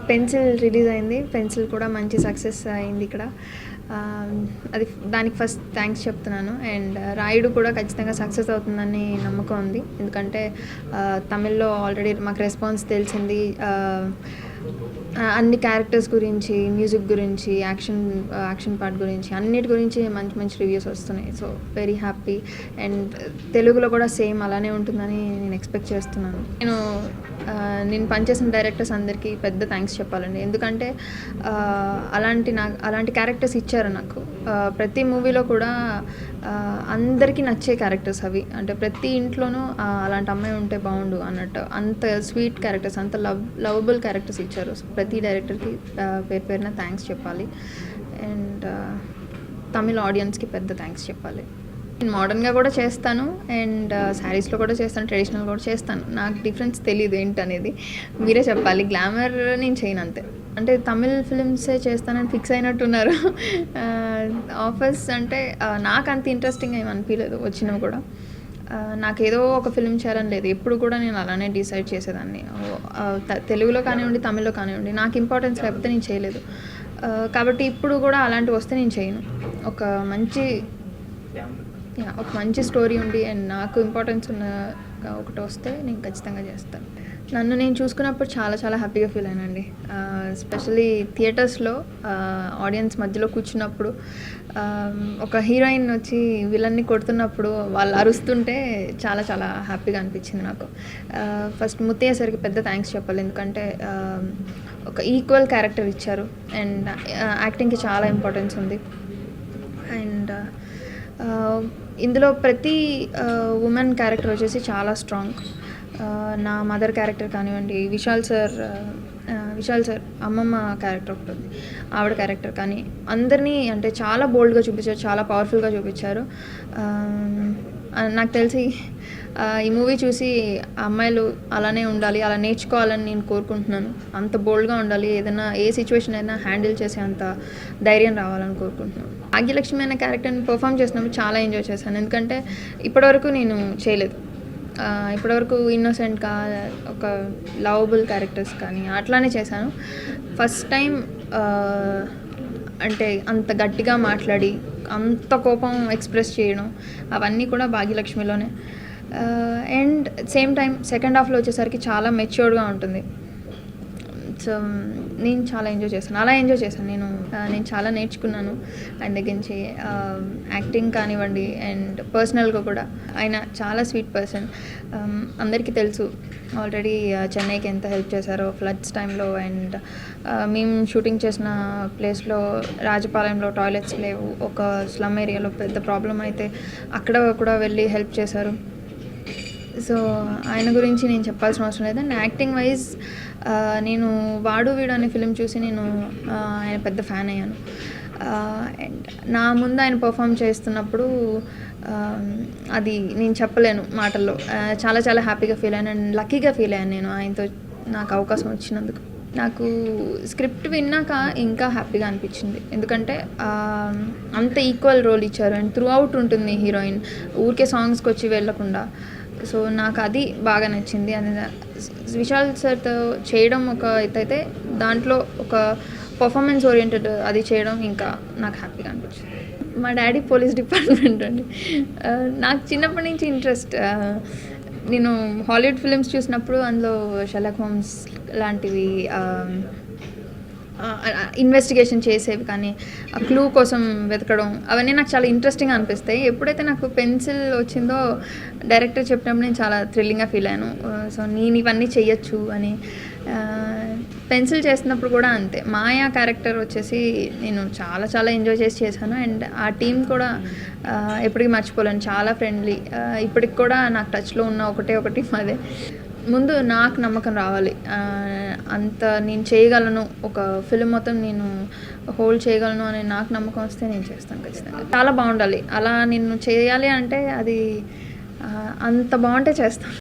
Pencil release అయింది. Pencil కూడా మంచి సక్సెస్ అయింది ఇక్కడ. అది దానికి ఫస్ట్ థ్యాంక్స్ చెప్తున్నాను. అండ్ రాయుడు కూడా ఖచ్చితంగా సక్సెస్ అవుతుందని నమ్మకం ఉంది. ఎందుకంటే తమిళ్లో ఆల్రెడీ మాకు రెస్పాన్స్ తెలిసింది. అన్ని క్యారెక్టర్స్ గురించి, మ్యూజిక్ గురించి, యాక్షన్ పార్ట్ గురించి, అన్నిటి గురించి మంచి మంచి రివ్యూస్ వస్తున్నాయి. So very happy. అండ్ తెలుగులో కూడా సేమ్ అలానే ఉంటుందని నేను ఎక్స్పెక్ట్ చేస్తున్నాను. నేను పనిచేసిన డైరెక్టర్స్ అందరికీ పెద్ద థ్యాంక్స్ చెప్పాలండి. ఎందుకంటే అలాంటి క్యారెక్టర్స్ ఇచ్చారు నాకు. ప్రతి మూవీలో కూడా అందరికీ నచ్చే క్యారెక్టర్స్ అవి. అంటే ప్రతి ఇంట్లోనూ అలాంటి అమ్మాయి ఉంటే బాగుండు అన్నట్టు అంత స్వీట్ క్యారెక్టర్స్, అంత లవబుల్ క్యారెక్టర్స్ ఇచ్చారు. ప్రతి డైరెక్టర్కి పేరున థ్యాంక్స్ చెప్పాలి. అండ్ తమిళ ఆడియన్స్కి పెద్ద థ్యాంక్స్ చెప్పాలి. నేను మోడర్న్గా కూడా చేస్తాను, అండ్ శారీస్లో కూడా చేస్తాను, ట్రెడిషనల్ కూడా చేస్తాను. నాకు డిఫరెన్స్ తెలియదు ఏంటనేది, మీరే చెప్పాలి. గ్లామర్ నేను చేయను అంతే. అంటే తమిళ్ ఫిలిమ్సే చేస్తానని ఫిక్స్ అయినట్టున్నారు. ఆఫర్స్ అంటే నాకు అంత ఇంట్రెస్టింగ్ ఏమి అనిపించలేదు వచ్చినవి కూడా. నాకేదో ఒక ఫిల్మ్ చేయాలని లేదు. ఎప్పుడు కూడా నేను అలానే డిసైడ్ చేసేదాన్ని. తెలుగులో కానివ్వండి, తమిళ్లో కానివ్వండి, నాకు ఇంపార్టెన్స్ లేకపోతే నేను చేయలేదు. కాబట్టి ఇప్పుడు కూడా అలాంటివి వస్తే నేను చేయను. ఒక మంచి స్టోరీ ఉండి అండ్ నాకు ఇంపార్టెన్స్ ఉన్న ఒకటి వస్తే నేను ఖచ్చితంగా చేస్తాను. నన్ను నేను చూసుకున్నప్పుడు చాలా చాలా హ్యాపీగా ఫీల్ అయినండి. ఎస్పెషల్లీ థియేటర్స్లో ఆడియన్స్ మధ్యలో కూర్చున్నప్పుడు ఒక హీరోయిన్ వచ్చి విలన్ని కొడుతున్నప్పుడు వాళ్ళు అరుస్తుంటే చాలా చాలా హ్యాపీగా అనిపించింది నాకు. ఫస్ట్ ముత్తయ్య సార్కి పెద్ద థ్యాంక్స్ చెప్పాలి. ఎందుకంటే ఒక ఈక్వల్ క్యారెక్టర్ ఇచ్చారు అండ్ యాక్టింగ్కి చాలా ఇంపార్టెన్స్ ఉంది. అండ్ ఇందులో ప్రతి ఉమెన్ క్యారెక్టర్ వచ్చేసి చాలా స్ట్రాంగ్. నా మదర్ క్యారెక్టర్ కానివ్వండి, విశాల్ సార్ అమ్మమ్మ క్యారెక్టర్ ఒకటి ఉంది, ఆవిడ క్యారెక్టర్ కానీ అందరినీ అంటే చాలా బోల్డ్గా చూపించారు, చాలా పవర్ఫుల్గా చూపించారు. నాకు తెలిసి ఈ మూవీ చూసి అమ్మాయిలు అలానే ఉండాలి, అలా నేర్చుకోవాలని నేను కోరుకుంటున్నాను. అంత బోల్డ్గా ఉండాలి, ఏదైనా ఏ సిచ్యువేషన్ అయినా హ్యాండిల్ చేసే అంత ధైర్యం రావాలని కోరుకుంటున్నాను. భాగ్యలక్ష్మి అనే క్యారెక్టర్ని పర్ఫామ్ చేసినప్పుడు చాలా ఎంజాయ్ చేశాను. ఎందుకంటే ఇప్పటివరకు నేను చేయలేదు. ఇప్పటివరకు ఇన్నోసెంట్గా ఒక లవబుల్ క్యారెక్టర్స్ కానీ అట్లానే చేశాను. ఫస్ట్ టైం అంటే అంత గట్టిగా మాట్లాడి అంత కోపం ఎక్స్ప్రెస్ చేయడం అవన్నీ కూడా భాగ్యలక్ష్మిలోనే. అండ్ సేమ్ టైం సెకండ్ హాఫ్లో వచ్చేసరికి చాలా మెచ్యూర్డ్గా ఉంటుంది. సో నేను చాలా ఎంజాయ్ చేశాను. అలా ఎంజాయ్ చేశాను నేను చాలా నేర్చుకున్నాను ఆయన దగ్గర నుంచి. యాక్టింగ్ కానివ్వండి అండ్ పర్సనల్గా కూడా ఆయన చాలా స్వీట్ పర్సన్. అందరికీ తెలుసు ఆల్రెడీ చెన్నైకి ఎంత హెల్ప్ చేశారో ఫ్లడ్స్ టైంలో. అండ్ మేము షూటింగ్ చేసిన ప్లేస్లో రాజపాలెంలో టాయిలెట్స్ లేవు, ఒక స్లమ్ ఏరియాలో పెద్ద ప్రాబ్లం అయితే అక్కడ కూడా వెళ్ళి హెల్ప్ చేశారు. సో ఆయన గురించి నేను చెప్పాల్సిన అవసరం లేదు. అండ్ యాక్టింగ్ వైజ్ నేను వాడు వీడు అనే ఫిలిం చూసి నేను ఆయన పెద్ద ఫ్యాన్ అయ్యాను. అండ్ నా ముందు ఆయన పర్ఫామ్ చేస్తున్నప్పుడు అది నేను చెప్పలేను మాటల్లో. చాలా చాలా హ్యాపీగా ఫీల్ అయ్యాను అండ్ లక్కీగా ఫీల్ అయ్యాను నేను ఆయనతో నాకు అవకాశం వచ్చినందుకు. నాకు స్క్రిప్ట్ విన్నాక ఇంకా హ్యాపీగా అనిపించింది. ఎందుకంటే అంత ఈక్వల్ రోల్ ఇచ్చారు అండ్ త్రూ అవుట్ ఉంటుంది హీరోయిన్, ఊరికే సాంగ్స్కి వచ్చి వెళ్ళకుండా. సో నాకు అది బాగా నచ్చింది. అది విశాల్ సార్తో చేయడం ఒక అయితే దాంట్లో ఒక పర్ఫార్మెన్స్ ఓరియంటెడ్ అది చేయడం ఇంకా నాకు హ్యాపీగా అనిపించింది. మా డాడీ పోలీస్ డిపార్ట్మెంట్ అండి. నాకు చిన్నప్పటి నుంచి ఇంట్రెస్ట్. నేను హాలీవుడ్ ఫిలిమ్స్ చూసినప్పుడు అందులో షెర్లాక్ హోమ్స్ లాంటివి ఇన్వెస్టిగేషన్ చేసేవి కానీ ఆ క్లూ కోసం వెతకడం అవన్నీ నాకు చాలా ఇంట్రెస్టింగ్గా అనిపిస్తాయి. ఎప్పుడైతే నాకు పెన్సిల్ వచ్చిందో డైరెక్టర్ చెప్పినప్పుడు నేను చాలా థ్రిల్లింగ్గా ఫీల్ అయ్యాను. సో నేను ఇవన్నీ చెయ్యొచ్చు అని. పెన్సిల్ చేసినప్పుడు కూడా అంతే. మాయా క్యారెక్టర్ వచ్చేసి నేను చాలా చాలా ఎంజాయ్ చేశాను. అండ్ ఆ టీం కూడా ఎప్పటికీ మర్చిపోలేను, చాలా ఫ్రెండ్లీ. ఇప్పటికి కూడా నాకు టచ్లో ఉన్న ఒకటి మాదే. ముందు నాకు నమ్మకం రావాలి, అంత నేను చేయగలను, ఒక ఫిల్మ్ మొత్తం నేను హోల్డ్ చేయగలను అని నాకు నమ్మకం వస్తే నేను చేస్తాను ఖచ్చితంగా. చాలా బాగుండాలి, అలా నేను చేయాలి అంటే అది అంత బాగుంటే చేస్తాను.